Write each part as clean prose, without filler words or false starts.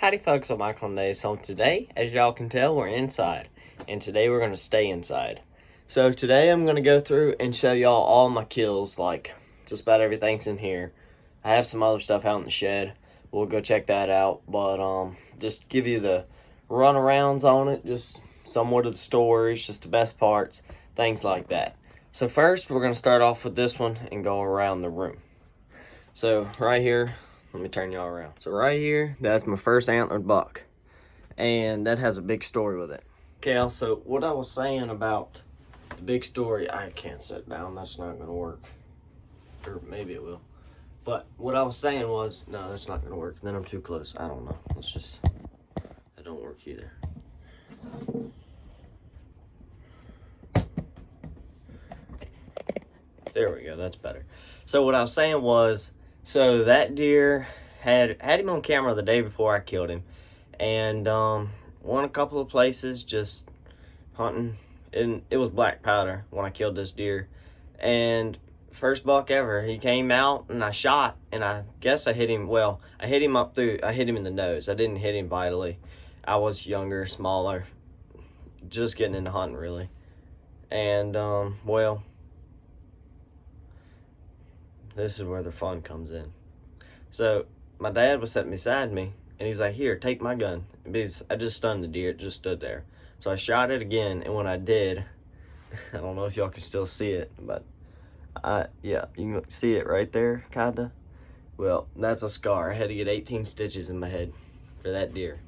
Howdy folks, I'm Michael Nays. So today, as y'all can tell, we're inside. And today we're going to stay inside. So today I'm going to go through and show y'all all my kills, like just about everything's in here. I have some other stuff out in the shed. We'll go check that out. But just give you the runarounds on it, just somewhat of the stories, just the best parts, things like that. So first we're going to start off with this one and go around the room. So right here, let me turn y'all around. So right here, that's my first antlered buck. And that has a big story with it. Okay, also, what I was saying about the big story, I can't sit down, that's not gonna work. Or maybe it will. But what I was saying was, no, that's not gonna work. Then I'm too close, I don't know. Let's just, that don't work either. There we go, that's better. So what I was saying was, so that deer had him on camera the day before I killed him, and went a couple of places just hunting, and it was black powder when I killed this deer, and first buck ever. He came out and I shot, and I guess I hit him. Well, I hit him in the nose. I didn't hit him vitally. I was younger, smaller, just getting into hunting really, and well, this is where the fun comes in. So my dad was sitting beside me, and he's like, "Here, take my gun." Because I just stunned the deer, it just stood there. So I shot it again, and when I did, I don't know if y'all can still see it, but yeah, you can see it right there, kinda. Well, that's a scar. I had to get 18 stitches in my head for that deer.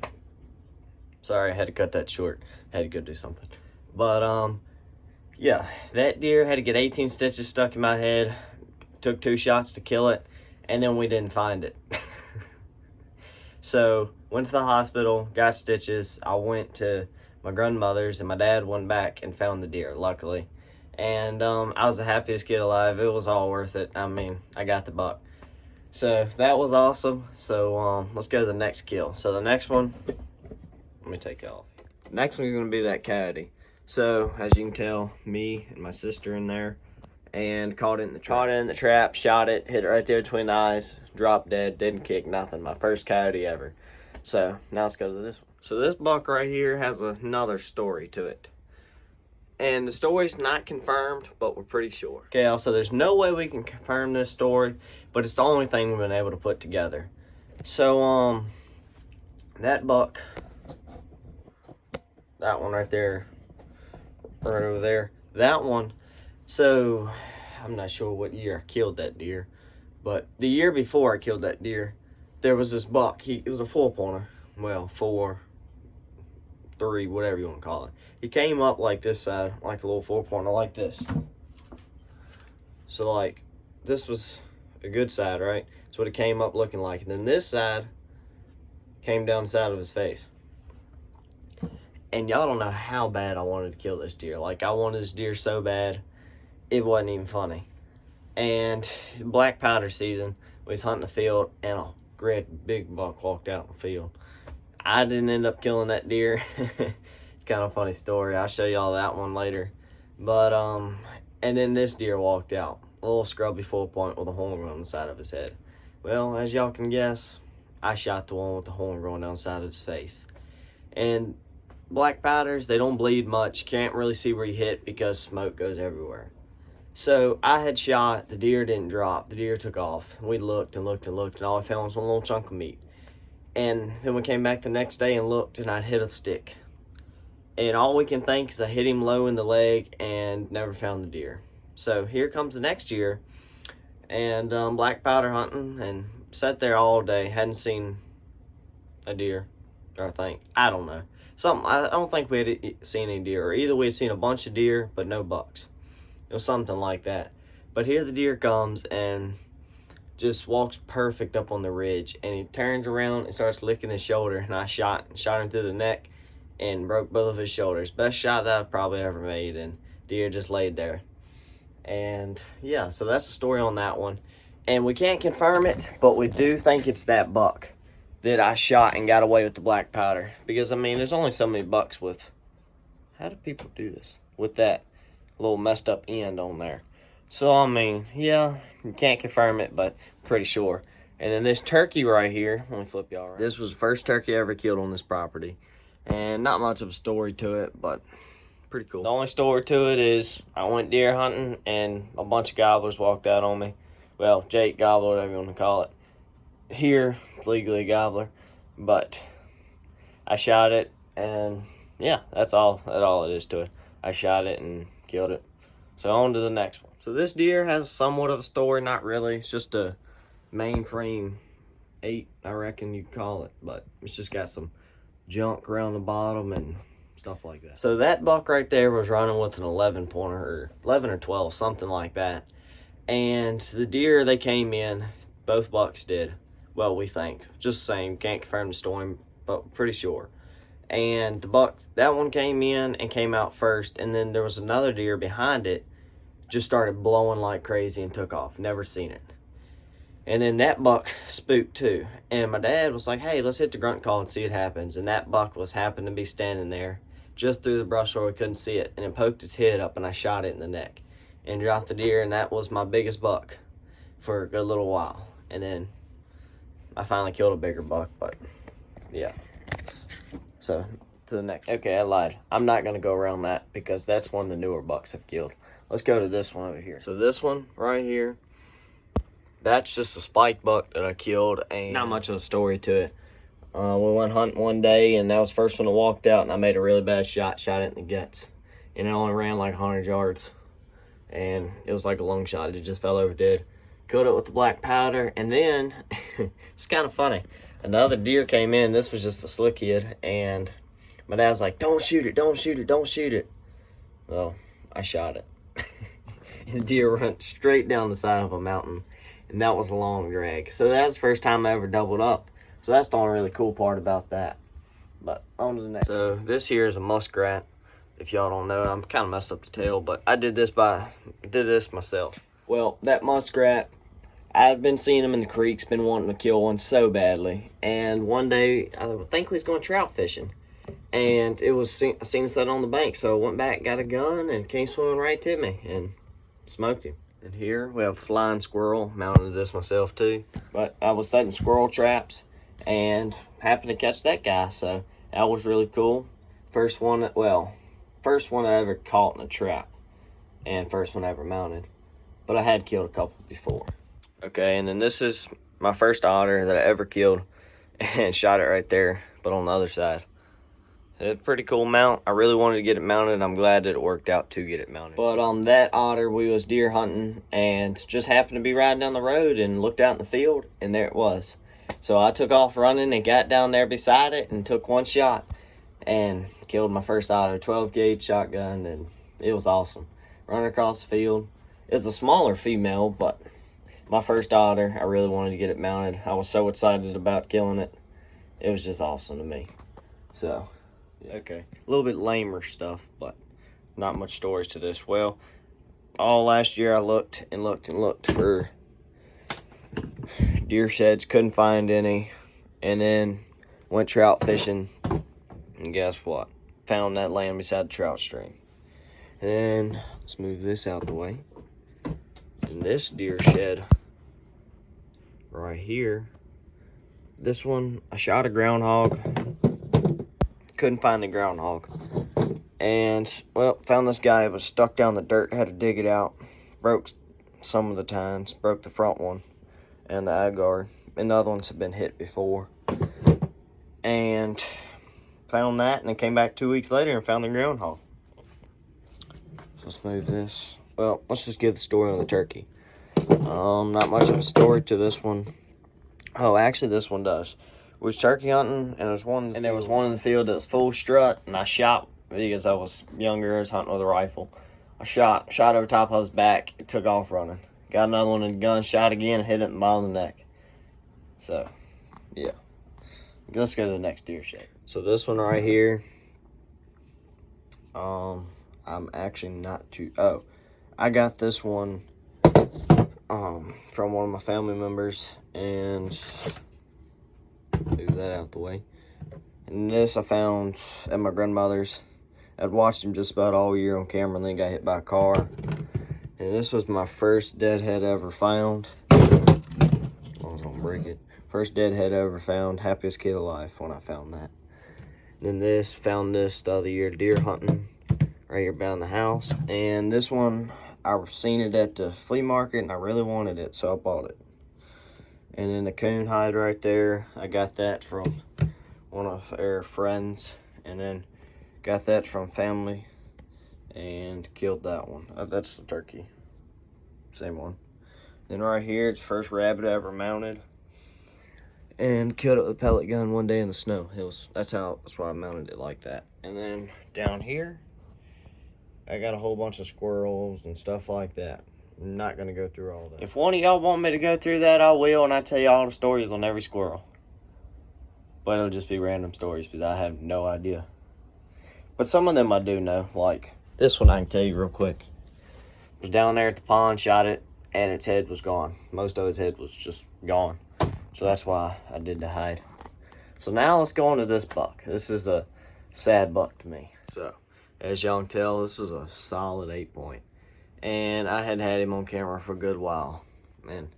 Sorry, I had to cut that short. I had to go do something. But yeah, that deer had to get 18 stitches stuck in my head. Took 2 shots to kill it, and then we didn't find it. So went to the hospital, got stitches. I went to my grandmother's, and my dad went back and found the deer, luckily. And I was the happiest kid alive. It was all worth it. I mean, I got the buck. So that was awesome. So let's go to the next kill. So the next one, let me take it off. The next one is gonna be that coyote. So as you can tell, me and my sister in there, and caught it in the trap. Shot it, hit it right there between the eyes, dropped dead, didn't kick, nothing. My first coyote ever. So now let's go to this one. So this buck right here has another story to it, and the story's not confirmed, but we're pretty sure. Okay, also there's no way we can confirm this story, but it's the only thing we've been able to put together. So that buck, that one right there, right over there, that one. So, I'm not sure what year I killed that deer, but the year before I killed that deer, there was this buck. It was a 4-pointer. Well, 4, 3, whatever you want to call it. He came up like this side, like a little 4-pointer, like this. So, like, this was a good side, right? That's what it came up looking like. And then this side came down the side of his face. And y'all don't know how bad I wanted to kill this deer. Like, I wanted this deer so bad, it wasn't even funny. And black powder season, we was hunting the field, and a great big buck walked out in the field. I didn't end up killing that deer. It's kind of a funny story. I'll show y'all that one later. But and then this deer walked out, a little scrubby 4-point with a horn on the side of his head. Well, as y'all can guess, I shot the one with the horn going down the side of his face. And black powders, they don't bleed much. Can't really see where you hit because smoke goes everywhere. So I had shot, the deer didn't drop, the deer took off. We looked and looked and looked, and all I found was one little chunk of meat. And then we came back the next day and looked, and I'd hit a stick. And all we can think is I hit him low in the leg and never found the deer. So here comes the next year, and black powder hunting, and sat there all day, hadn't seen a deer, or I don't know. I don't think we had seen any deer, or either we had seen a bunch of deer, but no bucks. It was something like that. But here the deer comes and just walks perfect up on the ridge, and he turns around and starts licking his shoulder, and I shot him through the neck and broke both of his shoulders. Best shot that I've probably ever made, and deer just laid there. And yeah, so that's the story on that one. And we can't confirm it, but we do think it's that buck that I shot and got away with the black powder. Because, I mean, there's only so many bucks with... How do people do this? With that little messed up end on there. So, I mean, yeah, you can't confirm it, but pretty sure. And then this turkey right here, let me flip y'all around. This was the first turkey I ever killed on this property. And not much of a story to it, but pretty cool. The only story to it is I went deer hunting and a bunch of gobblers walked out on me. Well, Jake Gobbler, whatever you want to call it. Here, it's legally a gobbler. But I shot it, and yeah, that's all it is to it. I shot it and killed it. So on to the next one. So this deer has somewhat of a story, not really. It's just a mainframe 8, I reckon you call it. But it's just got some junk around the bottom and stuff like that. So that buck right there was running with an 11 pointer, or 11 or 12, something like that. And the deer, they came in, both bucks did. Well, we think. Just the same, can't confirm the story, but pretty sure. And the buck, that one came in and came out first, and then there was another deer behind it, just started blowing like crazy and took off. Never seen it. And then that buck spooked too. And my dad was like, hey, let's hit the grunt call and see what happens. And that buck was happened to be standing there just through the brush where we couldn't see it. And it poked his head up, and I shot it in the neck and dropped the deer. And that was my biggest buck for a good little while. And then I finally killed a bigger buck, but yeah. So to the next. Okay, I lied. I'm not going to go around that because that's one of the newer bucks I've killed. Let's go to this one over here. So this one right here, that's just a spike buck that I killed, and not much of a story to it. We went hunting one day, and that was the first one that walked out, and I made a really bad shot it in the guts. And it only ran like 100 yards, and it was like a long shot. It just fell over dead. Killed it with the black powder, and then, it's kind of funny. Another deer came in. This was just a slick kid, and my dad was like, don't shoot it, don't shoot it, don't shoot it. Well, I shot it. And the deer went straight down the side of a mountain. And that was a long drag. So that's the first time I ever doubled up. So that's the only really cool part about that. But on to the next. So this here is a muskrat. If y'all don't know, I'm kind of messed up the tail, but I did this myself. Well, that muskrat, I've been seeing him in the creeks, been wanting to kill one so badly. And one day, I think we was going trout fishing. And I seen it set on the bank. So I went back, got a gun, and came swimming right to me and smoked him. And here we have a flying squirrel. Mounted this myself too. But I was setting squirrel traps and happened to catch that guy. So that was really cool. First one I ever caught in a trap. And first one I ever mounted. But I had killed a couple before. Okay, and then this is my first otter that I ever killed. And shot it right there, but on the other side. It's a pretty cool mount. I really wanted to get it mounted, and I'm glad that it worked out to get it mounted. But on that otter, we was deer hunting and just happened to be riding down the road and looked out in the field, and there it was. So I took off running and got down there beside it and took one shot and killed my first otter, 12 gauge shotgun, and it was awesome. Running across the field. It's a smaller female, but my first otter, I really wanted to get it mounted. I was so excited about killing it. It was just awesome to me. So... okay, a little bit lamer stuff, but not much stories to this. Well, all last year I looked and looked and looked for deer sheds, couldn't find any, and then went trout fishing, and guess what? Found that land beside the trout stream. And then, let's move this out the way. And this deer shed right here, this one, I shot a groundhog. Couldn't find the groundhog, and well, found this guy. It was stuck down the dirt, had to dig it out, broke some of the tines, broke the front one and the eye guard, and the other ones had been hit before, and found that, and then came back 2 weeks later and found the groundhog. So let's move this. Well, let's just give the story on the turkey. Not much of a story to this one. Oh, actually this one does. Was turkey hunting, and there was one in the field that was full strut, and I shot because I was younger. I was hunting with a rifle. I shot over top of his back. It took off running. Got another one in the gun, shot again, hit it in the bottom of the neck. So, yeah. Let's go to the next deer shed. So this one right here, I'm actually not too. Oh, I got this one from one of my family members, and move that out the way. And this I found at my grandmother's. I'd watched him just about all year on camera, and then got hit by a car. And this was my first deadhead ever found. was gonna break it. First dead head I ever found. Happiest kid alive when I found that. And then found this the other year, deer hunting, right here behind the house. And this one, I've seen it at the flea market and I really wanted it, so I bought it. And then the coon hide right there, I got that from one of our friends. And then got that from family and killed that one. That's the turkey, same one. Then right here, it's the first rabbit I ever mounted. And killed it with a pellet gun one day in the snow. That's why I mounted it like that. And then down here, I got a whole bunch of squirrels and stuff like that. I'm not gonna go through all that. If one of y'all want me to go through that, I will, and I tell you all the stories on every squirrel. But it'll just be random stories because I have no idea. But some of them I do know. Like this one I can tell you real quick. Was down there at the pond, shot it, and its head was gone. Most of its head was just gone. So that's why I did the hide. So now let's go on to this buck. This is a sad buck to me. So as y'all can tell, this is a solid 8-point. And I had him on camera for a good while. And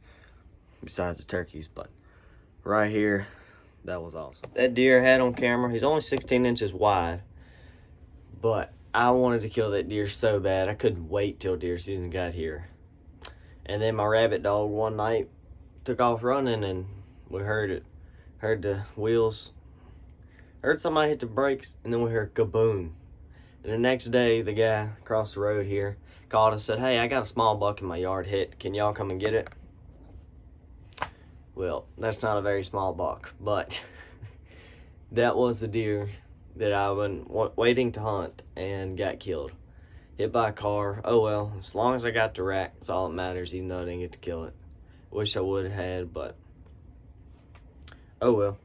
besides the turkeys, but right here, that was awesome. That deer I had on camera, he's only 16 inches wide. But I wanted to kill that deer so bad, I couldn't wait till deer season got here. And then my rabbit dog one night took off running and we heard it. Heard the wheels. Heard somebody hit the brakes and then we heard kaboom. And the next day, the guy across the road here called and said, "Hey, I got a small buck in my yard hit. Can y'all come and get it?" Well, that's not a very small buck, but that was the deer that I've been waiting to hunt and got killed. Hit by a car. Oh well, as long as I got the rack, that's all that matters, even though I didn't get to kill it. Wish I would have had, but oh well.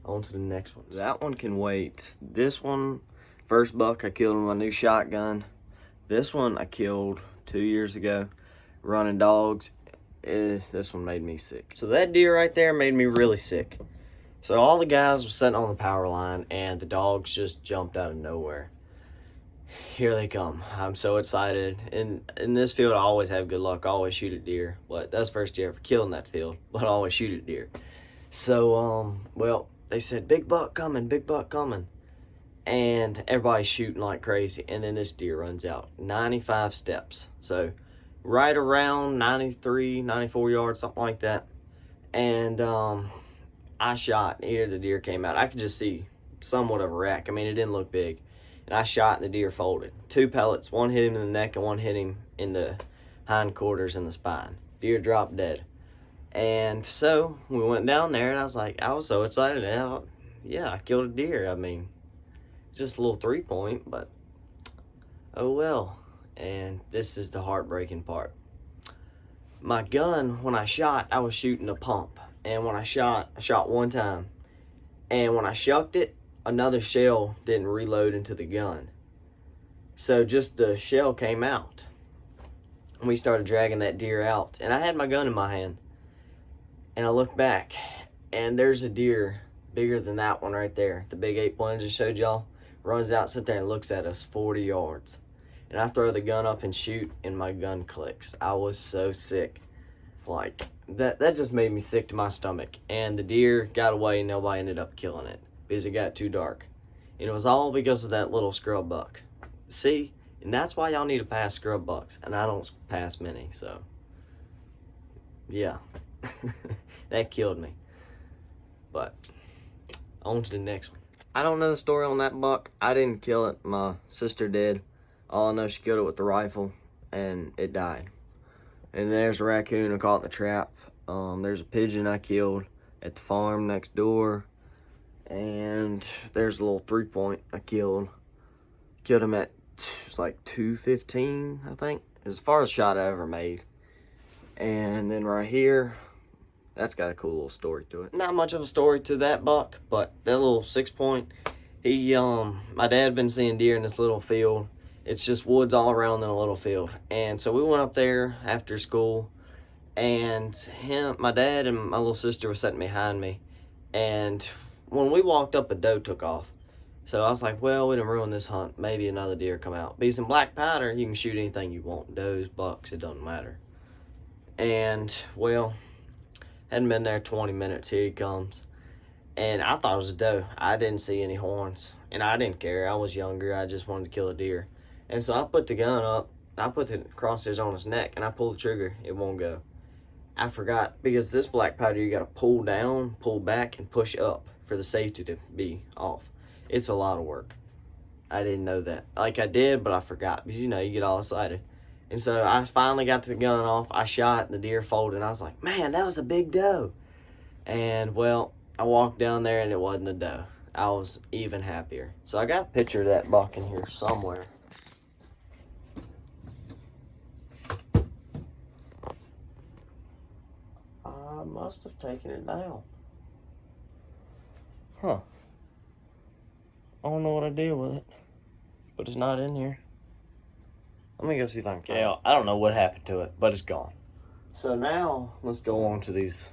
On to the next one. That one can wait. This one, first buck I killed with my new shotgun. This one I killed 2 years ago, running dogs. This one made me sick. So that deer right there made me really sick. So all the guys were sitting on the power line and the dogs just jumped out of nowhere. Here they come. I'm so excited. In this field, I always have good luck. I always shoot at deer. But that's the first year ever killing that field. But I always shoot at deer. So, well, they said, big buck coming, big buck coming. And everybody's shooting like crazy. And then this deer runs out 95 steps. So right around 93, 94 yards, something like that. And I shot. Here the deer came out. I could just see somewhat of a rack. I mean, it didn't look big. And I shot and the deer folded. 2 pellets. One hit him in the neck and one hit him in the hindquarters and the spine. Deer dropped dead. And so we went down there and I was so excited. Yeah, I killed a deer. I mean, just a little 3-point, but oh well. And this is the heartbreaking part. My gun, when I shot, I was shooting a pump. And when I shot one time. And when I shucked it, another shell didn't reload into the gun. So just the shell came out. And we started dragging that deer out. And I had my gun in my hand. And I look back, and there's a deer bigger than that one right there. The big 8-point I just showed y'all. Runs out, sits there, and looks at us 40 yards. And I throw the gun up and shoot, and my gun clicks. I was so sick. Like, that just made me sick to my stomach. And the deer got away, and nobody ended up killing it because it got too dark. And it was all because of that little scrub buck. See? And that's why y'all need to pass scrub bucks. And I don't pass many, so. Yeah. That killed me. But on to the next one. I don't know the story on that buck. I didn't kill it. My sister did. All I know, she killed it with the rifle and it died. And there's a raccoon I caught in the trap. There's a pigeon I killed at the farm next door. And there's a little 3-point I killed. Killed him at, it was like 215, I think. It was the farthest shot I ever made. And then right here, that's got a cool little story to it. Not much of a story to that buck, but that little 6-point, my dad been seeing deer in this little field. It's just woods all around in a little field. And so we went up there after school, and my dad and my little sister were sitting behind me. And when we walked up, a doe took off. So I was like, well, we didn't ruin this hunt. Maybe another deer come out. Because in black powder, you can shoot anything you want. Does, bucks, it doesn't matter. And, well, Hadn't been there 20 minutes. Here he comes. And I thought it was a doe. I didn't see any horns. And I didn't care. I was younger. I just wanted to kill a deer. And so I put the gun up. I put the crosshairs on his neck. And I pull the trigger. It won't go. I forgot. Because this black powder, you got to pull down, pull back, and push up for the safety to be off. It's a lot of work. I didn't know that. Like, I did, but I forgot. Because, you know, you get all excited. And so I finally got the gun off. I shot, and the deer folded. And I was like, man, that was a big doe. And, well, I walked down there, and it wasn't a doe. I was even happier. So I got a picture of that buck in here somewhere. I must have taken it down. Huh. I don't know what I did with it. But it's not in here. Let me go see if I can find it. I don't know what happened to it, but it's gone. So now, let's go on to these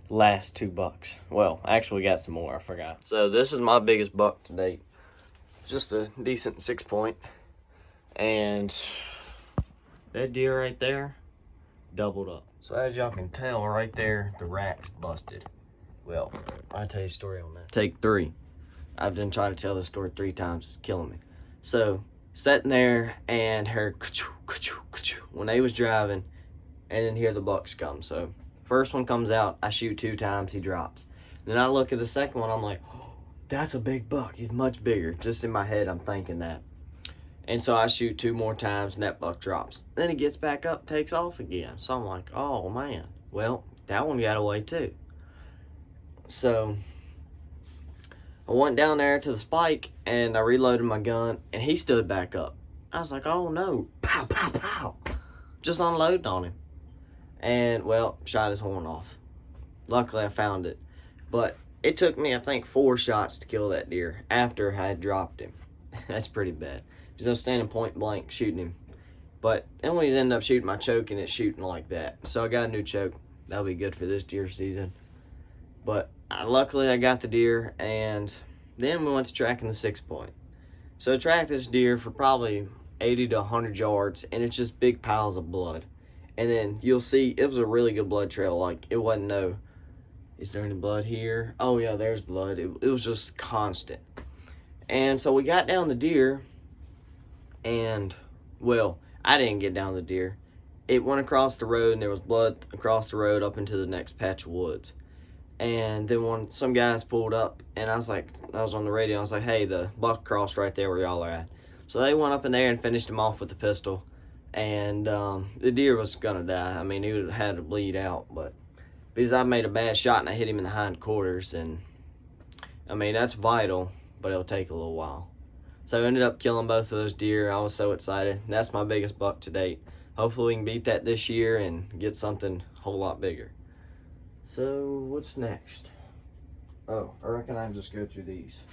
last 2 bucks. Well, actually, we got some more. I forgot. So this is my biggest buck to date. Just a decent 6-point. And that deer right there doubled up. So as y'all can tell right there, the rack's busted. Well, I'll tell you a story on that. Take 3. I've been trying to tell this story 3 times. It's killing me. So, sitting there and her when they was driving, and then here the bucks come. So, first one comes out. I shoot 2 times. He drops. Then I look at the second one. I'm like, oh, that's a big buck. He's much bigger. Just in my head, I'm thinking that. And so I shoot 2 more times, and that buck drops. Then he gets back up, takes off again. So I'm like, oh, man. Well, that one got away, too. So I went down there to the spike, and I reloaded my gun, and he stood back up. I was like, oh, no. Pow, pow, pow. Just unloading on him. And, well, shot his horn off. Luckily, I found it. But it took me, I think, 4 shots to kill that deer after I had dropped him. That's pretty bad. Because I was standing point blank shooting him. But then we ended up shooting my choke, and it's shooting like that. So I got a new choke. That'll be good for this deer season. But luckily, I got the deer, and then we went to tracking the 6-point. So I tracked this deer for probably 80 to 100 yards, and it's just big piles of blood. And then you'll see, it was a really good blood trail. Like, it wasn't no, is there any blood here? Oh, yeah, there's blood. It was just constant. And so we got down the deer, and, well, I didn't get down the deer. It went across the road, and there was blood across the road up into the next patch of woods. And then when some guys pulled up, and I was on the radio, I was like, hey, the buck crossed right there where y'all are at. So they went up in there and finished him off with the pistol. And the deer was going to die. I mean, he would have had to bleed out. But because I made a bad shot and I hit him in the hindquarters. And, I mean, that's vital, but it'll take a little while. So I ended up killing both of those deer. I was so excited. That's my biggest buck to date. Hopefully we can beat that this year and get something a whole lot bigger. So, what's next? Oh, I reckon I can just go through these.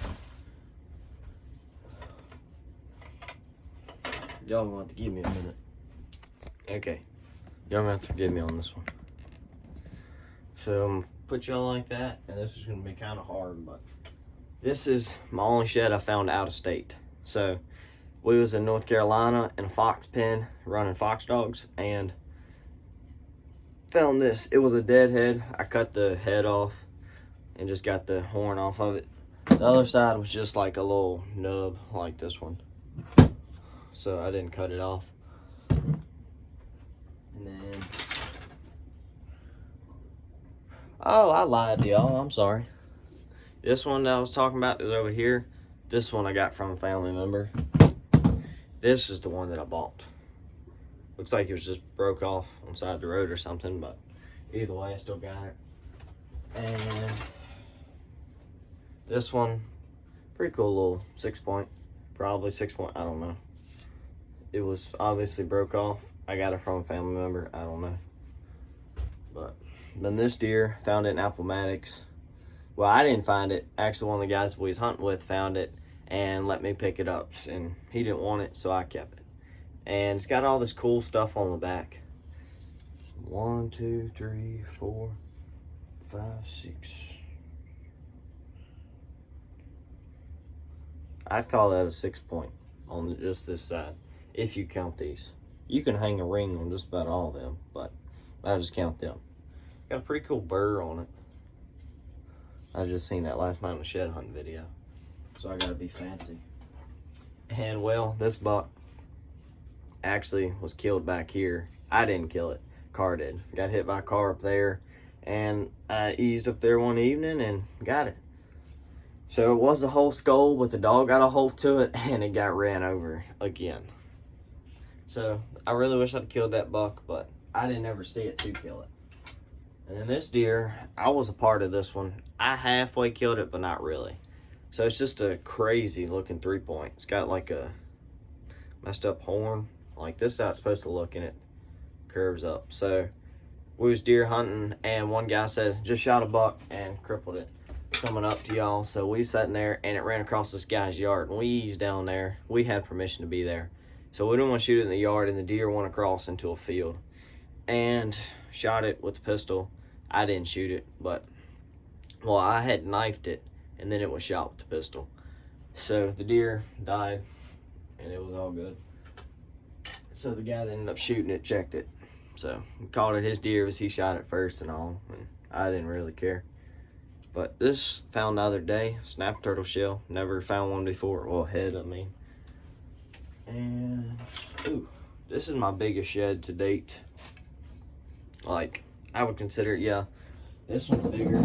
Y'all gonna have to give me a minute. Okay. Y'all gonna have to forgive me on this one. So, I'm gonna put y'all like that, and this is gonna be kind of hard, but this is my only shed I found out of state. So, we was in North Carolina in a fox pen running fox dogs, and found this. It was a dead head. I cut the head off and just got the horn off of it. The other side was just like a little nub like this one. So I didn't cut it off. And then, oh, I lied to y'all. I'm sorry. This one that I was talking about is over here. This one I got from a family member. This is the one that I bought. Looks like it was just broke off on the side of the road or something, but either way, I still got it. And this one, pretty cool little 6-point, probably 6-point, I don't know. It was obviously broke off. I got it from a family member, I don't know. But then this deer, found it in Appomattox. Well, I didn't find it. Actually, one of the guys we was hunting with found it and let me pick it up. And he didn't want it, so I kept it. And it's got all this cool stuff on the back. 1, 2, 3, 4, 5, 6. I'd call that a 6-point on just this side, if you count these. You can hang a ring on just about all of them, but I just count them. Got a pretty cool burr on it. I just seen that last night on the shed hunting video, so I gotta be fancy. And well, this buck actually was killed back here. I didn't kill it, car did. Got hit by a car up there, and I eased up there one evening and got it. So it was a whole skull, but the dog got a hold to it and it got ran over again. So I really wish I'd killed that buck, but I didn't ever see it to kill it. And then this deer, I was a part of this one. I halfway killed it, but not really. So it's just a crazy looking 3-point. It's got like a messed up horn. Like this is how it's supposed to look, and it curves up. So we was deer hunting, and one guy said, just shot a buck and crippled it coming up to y'all. So we sat in there, and it ran across this guy's yard, and we eased down there. We had permission to be there. So we didn't want to shoot it in the yard, and the deer went across into a field and shot it with the pistol. I didn't shoot it, but, well, I had knifed it, and then it was shot with the pistol. So the deer died, and it was all good. So the guy that ended up shooting it checked it. So we called it his deer because he shot it first and all, and I didn't really care. But this found the other day, snap turtle shell. Never found one before. Well, head, I mean. And, ooh, this is my biggest shed to date. Like, I would consider, yeah, this one's bigger.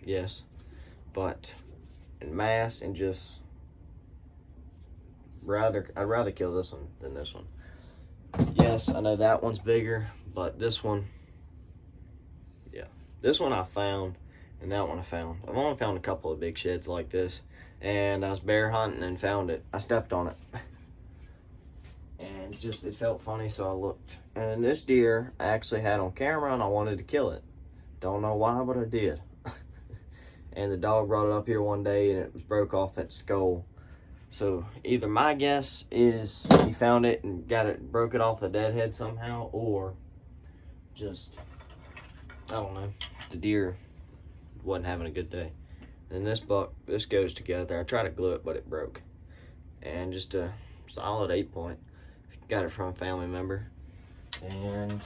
Yes. But in mass and just I'd rather kill this one than this one. Yes, I know that one's bigger, but this one, yeah. This one I found, and that one I found. I've only found a couple of big sheds like this, and I was bear hunting and found it. I stepped on it. And just, it felt funny, so I looked. And this deer I actually had on camera, and I wanted to kill it. Don't know why, but I did. And the dog brought it up here one day, and it was broke off that skull. So either my guess is he found it and broke it off the dead head somehow, or just, I don't know, the deer wasn't having a good day. And this buck, this goes together. I tried to glue it, but it broke. And just a solid 8-point. Got it from a family member. And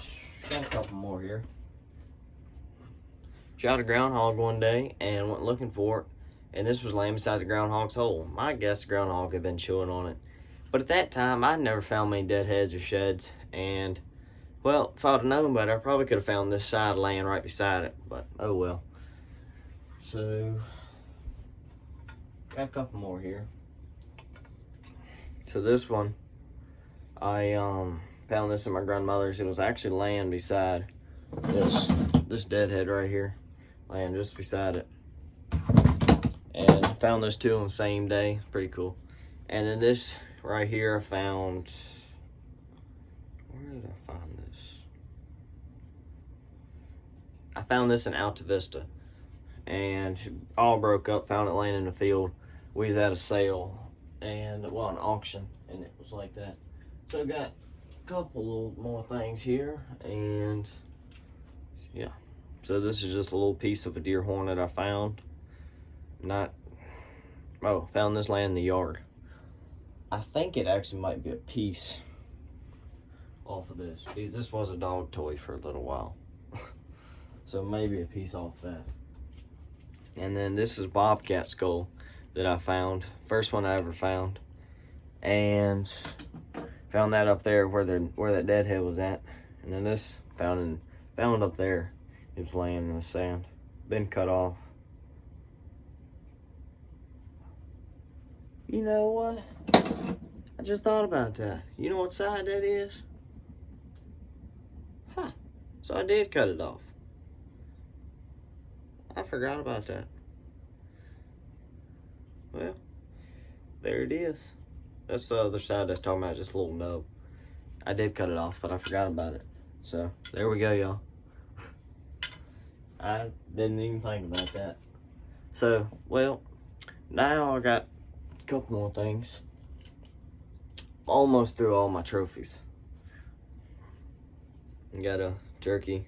got a couple more here. Shot a groundhog one day and went looking for it. And this was laying beside the groundhog's hole. My guess the groundhog had been chewing on it. But at that time, I'd never found many dead heads or sheds. And, well, if I'd have known better, I probably could have found this side laying right beside it. But, oh well. So, got a couple more here. So this one, I found this at my grandmother's. It was actually laying beside this dead head right here. Laying just beside it. And I found those two on the same day. Pretty cool. And then this right here I found, where did I find this? I found this in Alta Vista. And it all broke up, found it laying in the field. We was at a sale, and, well, an auction, and it was like that. So I got a couple little more things here, and yeah. So this is just a little piece of a deer horn that I found. Found this laying in the yard. I think it actually might be a piece off of this, because this was a dog toy for a little while. So maybe a piece off that. And then this is bobcat skull that I found. First one I ever found. And found that up there where that dead head was at. And then this found up there. It was laying in the sand. Been cut off. You know what? I just thought about that. You know what side that is? Huh. So I did cut it off. I forgot about that. Well, there it is. That's the other side that's talking about, just a little nub. I did cut it off, but I forgot about it. So, there we go, y'all. I didn't even think about that. So, well, now I got a couple more things. Almost through all my trophies. Got a turkey.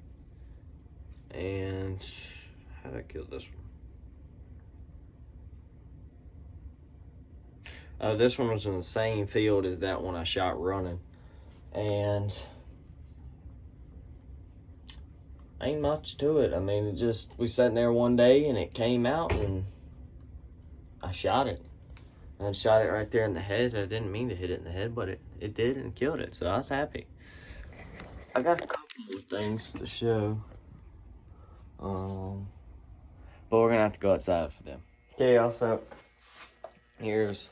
And how did I kill this one? This one was in the same field as that one I shot running. And I ain't much to it. I mean, it just, we sat in there one day and it came out and I shot it. I shot it right there in the head. I didn't mean to hit it in the head, but it did and killed it, so I was happy. I got a couple of things to show. But we're gonna have to go outside for them. Okay, also, here's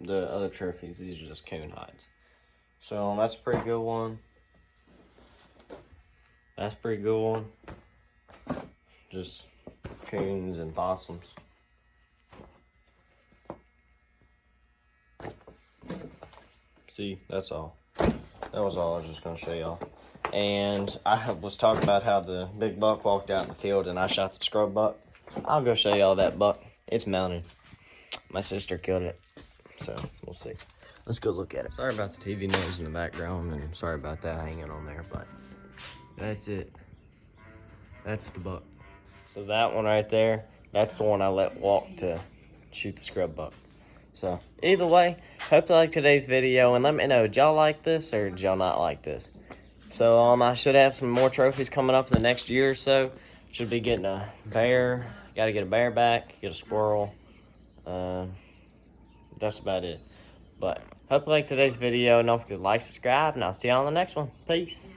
the other trophies. These are just coon hides. So that's a pretty good one. That's a pretty good one. Just coons and possums. See, that's all. That was all I was just gonna show y'all. And I was talking about how the big buck walked out in the field and I shot the scrub buck. I'll go show y'all that buck. It's mounted. My sister killed it. So, we'll see. Let's go look at it. Sorry about the TV noise in the background and sorry about that hanging on there, but that's it. That's the buck. So that one right there, that's the one I let walk to shoot the scrub buck. So, either way, hope you like today's video, and let me know, did y'all like this or did y'all not like this? So, I should have some more trophies coming up in the next year or so. Should be getting a bear. Got to get a bear back, get a squirrel. That's about it. But, hope you like today's video, and don't forget to like, subscribe, and I'll see y'all on the next one. Peace.